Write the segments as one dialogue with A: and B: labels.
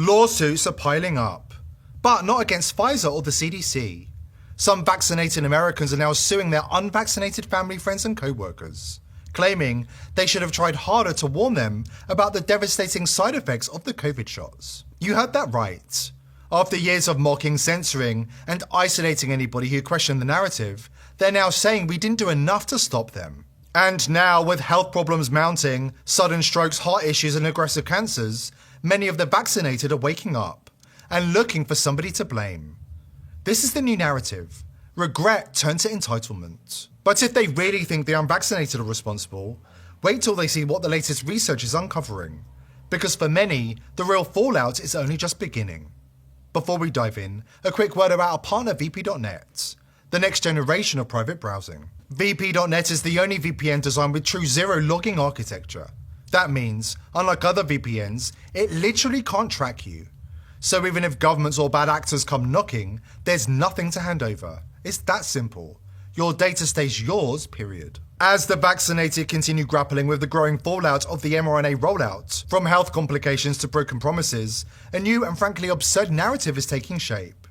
A: Lawsuits are piling up, but not against Pfizer or the CDC. Some vaccinated Americans are now suing their unvaccinated family, friends and co-workers, claiming they should have tried harder to warn them about the devastating side effects of the COVID shots. You heard that right. After years of mocking, censoring, and isolating anybody who questioned the narrative, they're now saying we didn't do enough to stop them. And now, with health problems mounting, sudden strokes, heart issues, and aggressive cancers, many of the vaccinated are waking up and looking for somebody to blame. This is the new narrative. Regret turned to entitlement. But if they really think the unvaccinated are responsible, wait till they see what the latest research is uncovering. Because for many, the real fallout is only just beginning. Before we dive in, a quick word about our partner VP.net, the next generation of private browsing. VP.net is the only VPN designed with true zero logging architecture. That means, unlike other VPNs, it literally can't track you. So even if governments or bad actors come knocking, there's nothing to hand over. It's that simple. Your data stays yours, period. As the vaccinated continue grappling with the growing fallout of the mRNA rollout, from health complications to broken promises, a new and frankly absurd narrative is taking shape.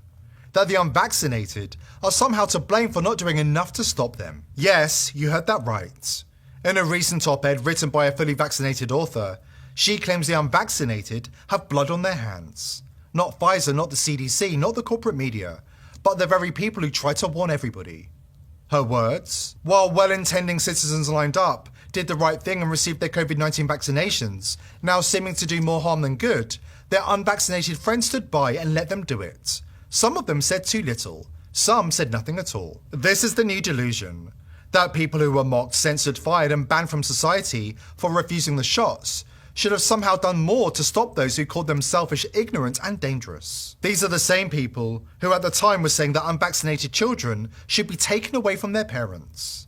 A: That the unvaccinated are somehow to blame for not doing enough to stop them. Yes, you heard that right. In a recent op-ed written by a fully vaccinated author, she claims the unvaccinated have blood on their hands. Not Pfizer, not the CDC, not the corporate media, but the very people who try to warn everybody. Her words? While well-intending citizens lined up, did the right thing and received their COVID-19 vaccinations, now seeming to do more harm than good, their unvaccinated friends stood by and let them do it. Some of them said too little, some said nothing at all. This is the new delusion. That people who were mocked, censored, fired and banned from society for refusing the shots should have somehow done more to stop those who called them selfish, ignorant and dangerous. These are the same people who at the time were saying that unvaccinated children should be taken away from their parents.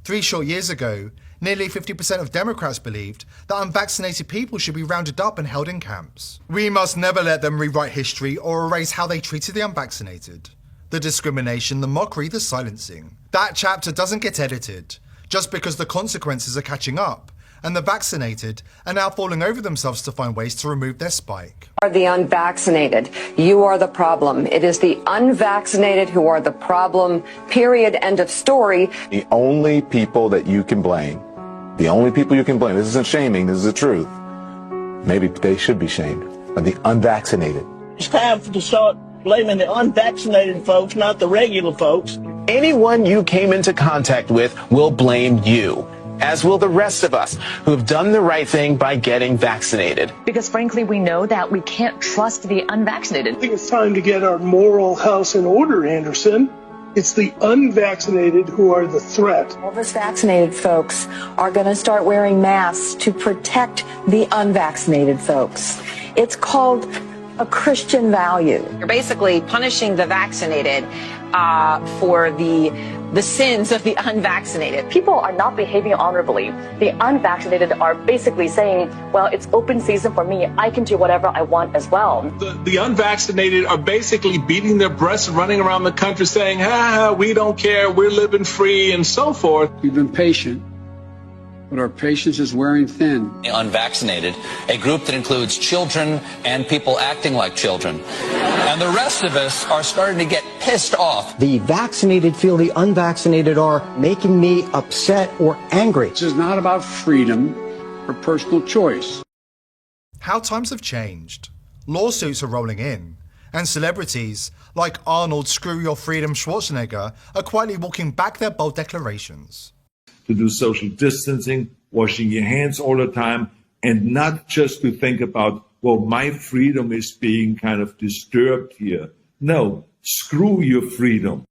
A: 3 short years ago, nearly 50% of Democrats believed that unvaccinated people should be rounded up and held in camps. We must never let them rewrite history or erase how they treated the unvaccinated. The discrimination, the mockery, the silencing. That chapter doesn't get edited, just because the consequences are catching up, and the vaccinated are now falling over themselves to find ways to remove their spike.
B: Are the unvaccinated. You are the problem. It is the unvaccinated who are the problem, period, end of story.
C: The only people that you can blame, this isn't shaming, this is the truth. Maybe they should be shamed, are the unvaccinated.
D: It's time to start blaming the unvaccinated folks, not the regular folks.
E: Anyone you came into contact with will blame you, as will the rest of us who have done the right thing by getting vaccinated.
F: Because frankly, we know that we can't trust the unvaccinated.
G: I think it's time to get our moral house in order, Anderson. It's the unvaccinated who are the threat.
B: All those vaccinated folks are going to start wearing masks to protect the unvaccinated folks. It's called a Christian value.
H: You're basically punishing the vaccinated for the sins of the unvaccinated.
F: People are not behaving honorably. The unvaccinated are basically saying, well, it's open season for me. I can do whatever I want as well.
I: The unvaccinated are basically beating their breasts and running around the country saying, we don't care, we're living free and so forth.
J: We've been patient, but our patience is wearing thin.
K: The unvaccinated, a group that includes children and people acting like children. And the rest of us are starting to get pissed off.
L: The vaccinated feel the unvaccinated are making me upset or angry.
J: This is not about freedom or personal choice.
A: How times have changed. Lawsuits are rolling in. And celebrities like Arnold Screw Your Freedom Schwarzenegger are quietly walking back their bold declarations.
M: To do social distancing, washing your hands all the time, and not just to think about, well, my freedom is being kind of disturbed here. No, screw your freedom.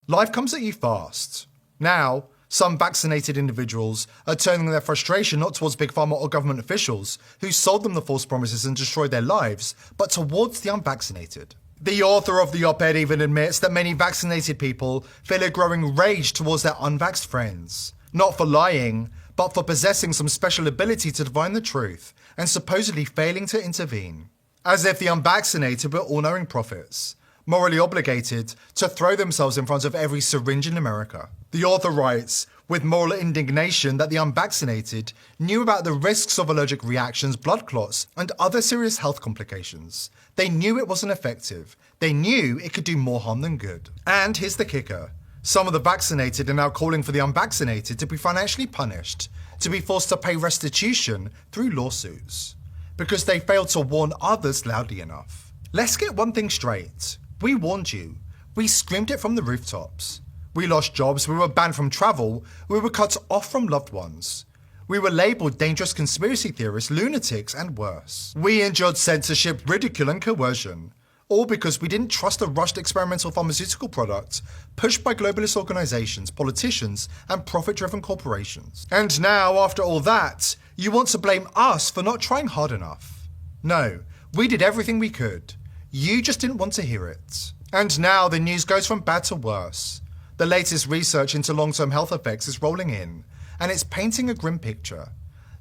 A: Life comes at you fast. Now, some vaccinated individuals are turning their frustration not towards Big Pharma or government officials who sold them the false promises and destroyed their lives, but towards the unvaccinated. The author of the op-ed even admits that many vaccinated people feel a growing rage towards their unvaxxed friends. Not for lying, but for possessing some special ability to divine the truth and supposedly failing to intervene. As if the unvaccinated were all-knowing prophets, morally obligated to throw themselves in front of every syringe in America. The author writes, with moral indignation that the unvaccinated knew about the risks of allergic reactions, blood clots, and other serious health complications. They knew it wasn't effective. They knew it could do more harm than good. And here's the kicker. Some of the vaccinated are now calling for the unvaccinated to be financially punished, to be forced to pay restitution through lawsuits, because they failed to warn others loudly enough. Let's get one thing straight. We warned you. We screamed it from the rooftops. We lost jobs, we were banned from travel, we were cut off from loved ones. We were labelled dangerous conspiracy theorists, lunatics, and worse. We endured censorship, ridicule, and coercion, all because we didn't trust a rushed experimental pharmaceutical product pushed by globalist organisations, politicians, and profit-driven corporations. And now, after all that, you want to blame us for not trying hard enough. No, we did everything we could. You just didn't want to hear it. And now the news goes from bad to worse. The latest research into long-term health effects is rolling in, and it's painting a grim picture.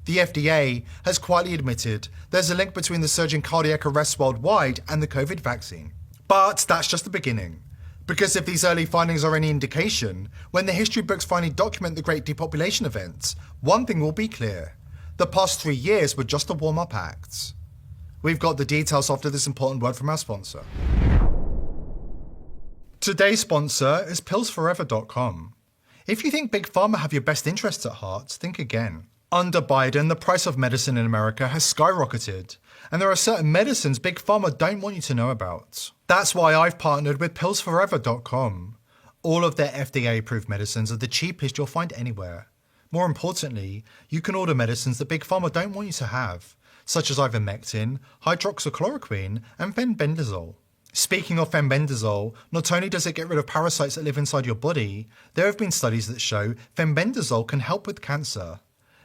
A: The FDA has quietly admitted there's a link between the surge in cardiac arrests worldwide and the COVID vaccine. But that's just the beginning. Because if these early findings are any indication, when the history books finally document the Great Depopulation event, one thing will be clear. The past 3 years were just a warm-up act. We've got the details after this important word from our sponsor. Today's sponsor is pillsforever.com. If you think Big Pharma have your best interests at heart, think again. Under Biden, the price of medicine in America has skyrocketed, and there are certain medicines Big Pharma don't want you to know about. That's why I've partnered with pillsforever.com. All of their FDA-approved medicines are the cheapest you'll find anywhere. More importantly, you can order medicines that Big Pharma don't want you to have, such as ivermectin, hydroxychloroquine, and fenbendazole. Speaking of fenbendazole, not only does it get rid of parasites that live inside your body, there have been studies that show fenbendazole can help with cancer.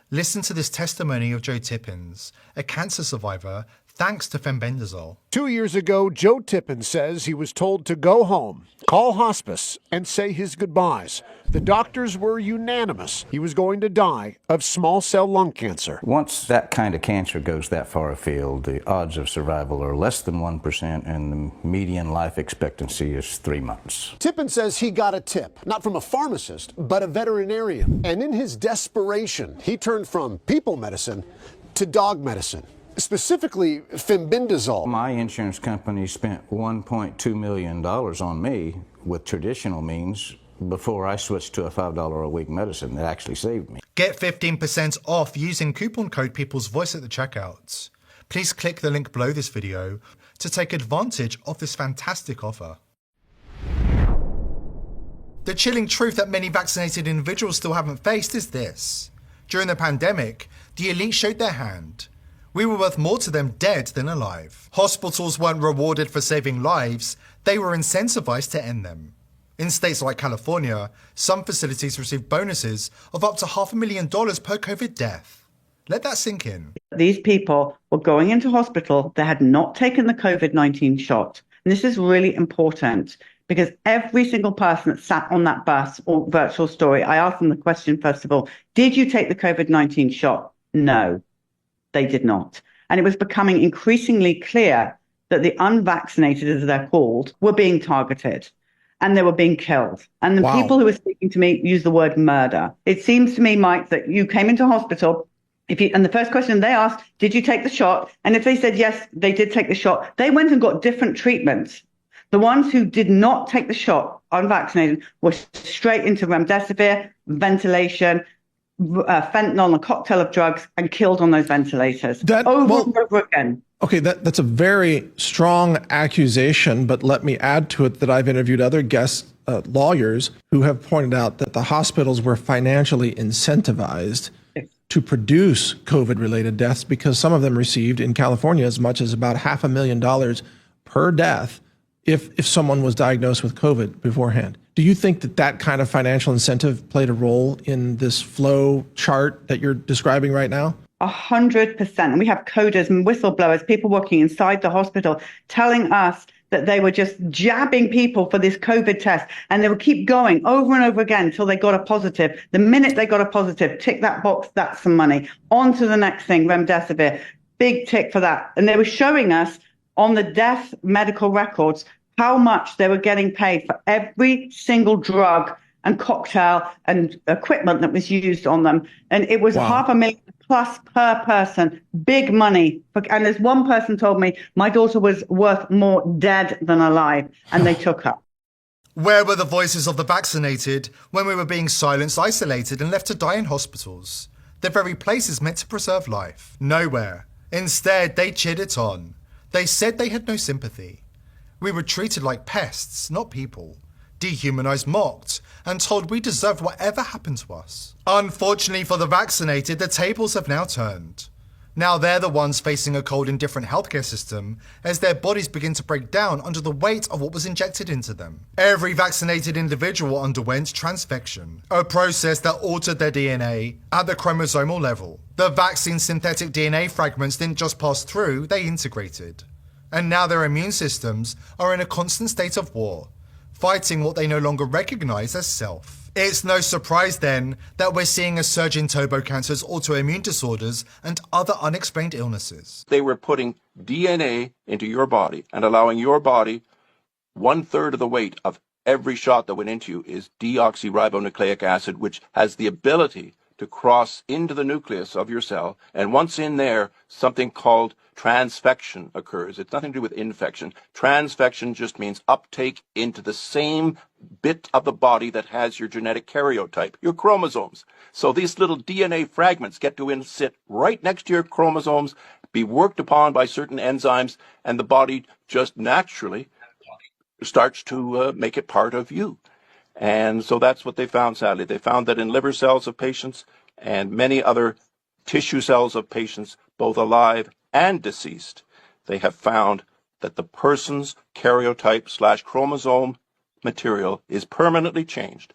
A: Listen to this testimony of Joe Tippins, a cancer survivor, thanks to fenbendazole.
N: 2 years ago, Joe Tippins says he was told to go home, call hospice, and say his goodbyes. The doctors were unanimous. He was going to die of small cell lung cancer.
O: Once that kind of cancer goes that far afield, the odds of survival are less than 1%, and the median life expectancy is 3 months.
N: Tippins says he got a tip, not from a pharmacist, but a veterinarian. And in his desperation, he turned from people medicine to dog medicine. Specifically, fenbendazole.
O: My insurance company spent $1.2 million on me with traditional means before I switched to a $5 a week medicine that actually saved me.
A: Get 15% off using coupon code People's Voice at the checkout. Please click the link below this video to take advantage of this fantastic offer. The chilling truth that many vaccinated individuals still haven't faced is this. During the pandemic, the elite showed their hand. We were worth more to them dead than alive. Hospitals weren't rewarded for saving lives, they were incentivized to end them. In states like California, some facilities received bonuses of up to $500,000 per COVID death. Let that sink in.
P: These people were going into hospital, they had not taken the COVID-19 shot. And this is really important because every single person that sat on that bus or virtual story, I asked them the question, first of all, did you take the COVID-19 shot? No. They did not. And it was becoming increasingly clear that the unvaccinated, as they're called, were being targeted and they were being killed. And the people who were speaking to me used the word murder. It seems to me, Mike, that you came into hospital and the first question they asked, did you take the shot? And if they said, yes, they did take the shot, they went and got different treatments. The ones who did not take the shot, unvaccinated, were straight into remdesivir, ventilation, fentanyl, a cocktail of drugs, and killed on those ventilators over and over again.
Q: Okay, that's a very strong accusation, but let me add to it that I've interviewed other guest lawyers who have pointed out that the hospitals were financially incentivized to produce COVID-related deaths because some of them received in California as much as about $500,000 per death if someone was diagnosed with COVID beforehand. Do you think that that kind of financial incentive played a role in this flow chart that you're describing right now?
P: 100%. And we have coders and whistleblowers, people working inside the hospital, telling us that they were just jabbing people for this COVID test. And they would keep going over and over again until they got a positive. The minute they got a positive, tick that box, that's some money. On to the next thing, remdesivir, big tick for that. And they were showing us on the death medical records how much they were getting paid for every single drug and cocktail and equipment that was used on them. And it was $500,000 plus per person, big money. And as one person told me, my daughter was worth more dead than alive, and they took her.
A: Where were the voices of the vaccinated when we were being silenced, isolated, and left to die in hospitals? The very places meant to preserve life. Nowhere. Instead, they cheered it on. They said they had no sympathy. We were treated like pests, not people. Dehumanized, mocked, and told we deserved whatever happened to us. Unfortunately for the vaccinated, the tables have now turned. Now they're the ones facing a cold, indifferent healthcare system as their bodies begin to break down under the weight of what was injected into them. Every vaccinated individual underwent transfection, a process that altered their DNA at the chromosomal level. The vaccine synthetic DNA fragments didn't just pass through, they integrated. And now their immune systems are in a constant state of war, fighting what they no longer recognize as self. It's no surprise then that we're seeing a surge in turbo cancers, autoimmune disorders, and other unexplained illnesses.
R: They were putting DNA into your body and allowing your body 1/3 of the weight of every shot that went into you is deoxyribonucleic acid, which has the ability to cross into the nucleus of your cell. And once in there, something called transfection occurs. It's nothing to do with infection. Transfection just means uptake into the same bit of the body that has your genetic karyotype, your chromosomes. So these little DNA fragments get to sit right next to your chromosomes, be worked upon by certain enzymes, and the body just naturally starts to make it part of you. And so that's what they found, sadly. They found that in liver cells of patients and many other tissue cells of patients, both alive and deceased, they have found that the person's karyotype / chromosome material is permanently changed.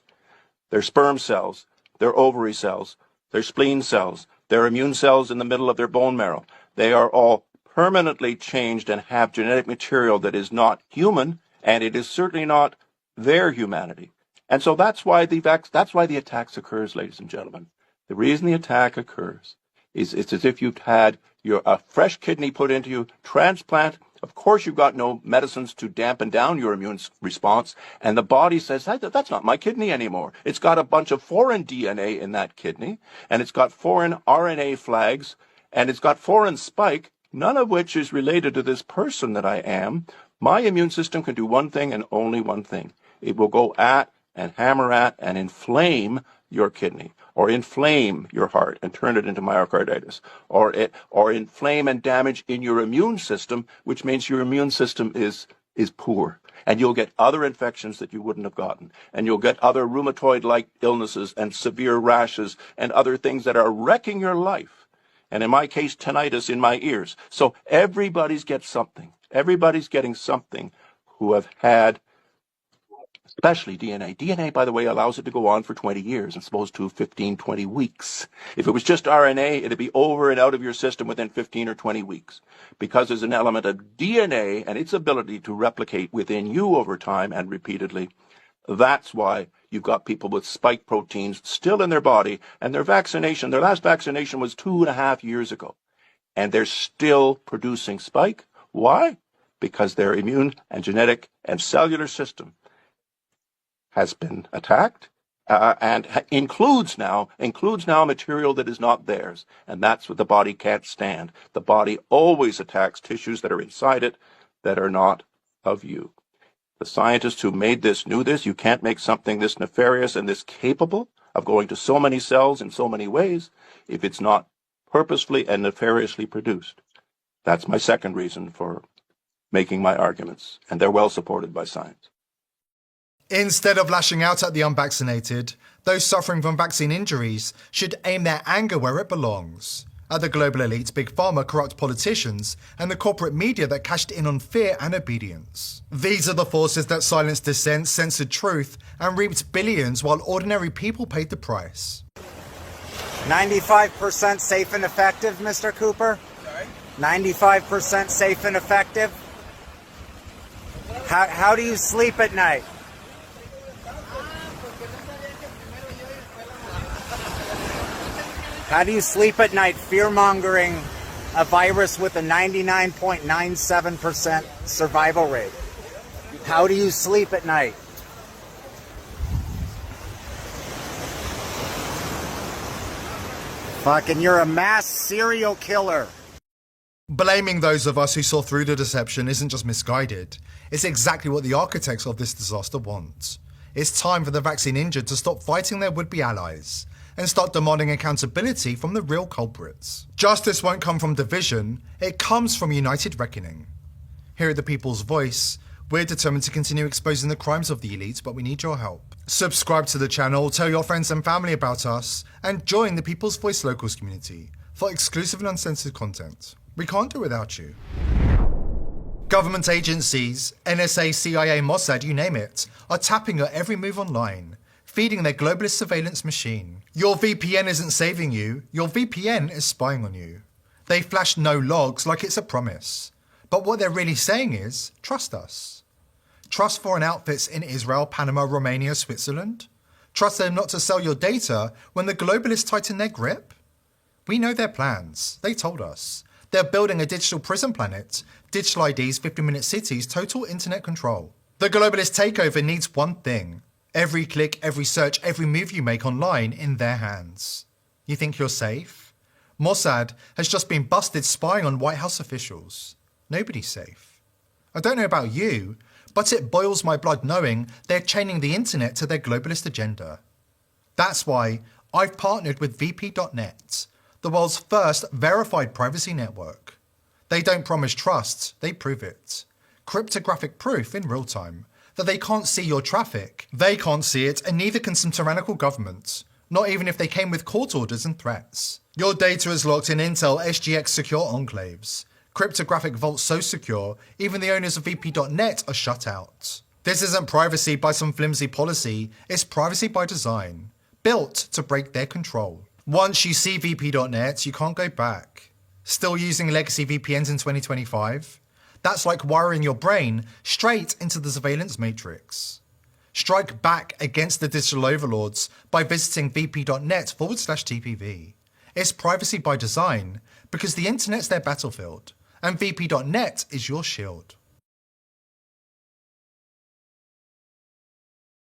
R: Their sperm cells, their ovary cells, their spleen cells, their immune cells in the middle of their bone marrow, they are all permanently changed and have genetic material that is not human, and it is certainly not their humanity. And so that's why the attacks occurs, ladies and gentlemen. The reason the attack occurs is it's as if you've had a fresh kidney put into you, transplant. Of course, you've got no medicines to dampen down your immune response, and the body says, that's not my kidney anymore. It's got a bunch of foreign DNA in that kidney, and it's got foreign RNA flags, and it's got foreign spike, none of which is related to this person that I am. My immune system can do one thing and only one thing. It will go at and hammer at and inflame your kidney, or inflame your heart and turn it into myocarditis, or inflame and damage in your immune system, which means your immune system is poor. And you'll get other infections that you wouldn't have gotten. And you'll get other rheumatoid-like illnesses and severe rashes and other things that are wrecking your life. And in my case, tinnitus in my ears. So everybody's getting something. Everybody's getting something who have had, especially DNA. DNA, by the way, allows it to go on for 20 years as opposed to 15, 20 weeks. If it was just RNA, it'd be over and out of your system within 15 or 20 weeks. Because there's an element of DNA and its ability to replicate within you over time and repeatedly. That's why you've got people with spike proteins still in their body, and their last vaccination was 2.5 years ago. And they're still producing spike. Why? Because their immune and genetic and cellular system has been attacked and includes now material that is not theirs. And that's what the body can't stand. The body always attacks tissues that are inside it that are not of you. The scientists who made this knew this. You can't make something this nefarious and this capable of going to so many cells in so many ways if it's not purposefully and nefariously produced. That's my second reason for making my arguments, and they're well supported by science.
A: Instead of lashing out at the unvaccinated, those suffering from vaccine injuries should aim their anger where it belongs. At the global elites, big pharma, corrupt politicians, and the corporate media that cashed in on fear and obedience. These are the forces that silenced dissent, censored truth, and reaped billions while ordinary people paid the price.
S: 95% safe and effective, Mr. Cooper? Sorry? 95% safe and effective? How do you sleep at night? How do you sleep at night fear-mongering a virus with a 99.97% survival rate? How do you sleep at night? Fucking, you're a mass serial killer.
A: Blaming those of us who saw through the deception isn't just misguided, it's exactly what the architects of this disaster want. It's time for the vaccine injured to stop fighting their would-be allies and start demanding accountability from the real culprits. Justice won't come from division, it comes from united reckoning. Here at the People's Voice, we're determined to continue exposing the crimes of the elite, but we need your help. Subscribe to the channel, tell your friends and family about us, and join the People's Voice Locals community for exclusive and uncensored content. We can't do it without you. Government agencies, NSA, CIA, Mossad, you name it, are tapping your every move online, feeding their globalist surveillance machine. Your VPN isn't saving you, your VPN is spying on you. They flash no logs like it's a promise. But what they're really saying is, trust us. Trust foreign outfits in Israel, Panama, Romania, Switzerland? Trust them not to sell your data when the globalists tighten their grip? We know their plans, they told us. They're building a digital prison planet, digital IDs, 50-minute cities, total internet control. The globalist takeover needs one thing. Every click, every search, every move you make online in their hands. You think you're safe? Mossad has just been busted spying on White House officials. Nobody's safe. I don't know about you, but it boils my blood knowing they're chaining the internet to their globalist agenda. That's why I've partnered with VP.net, the world's first verified privacy network. They don't promise trust, they prove it. Cryptographic proof in real time that they can't see your traffic. They can't see it, and neither can some tyrannical government, not even if they came with court orders and threats. Your data is locked in Intel SGX secure enclaves. Cryptographic vaults so secure, even the owners of VP.net are shut out. This isn't privacy by some flimsy policy, it's privacy by design, built to break their control. Once you see VP.net, you can't go back. Still using legacy VPNs in 2025? That's like wiring your brain straight into the surveillance matrix. Strike back against the digital overlords by visiting vp.net/TPV. It's privacy by design because the internet's their battlefield and vp.net is your shield.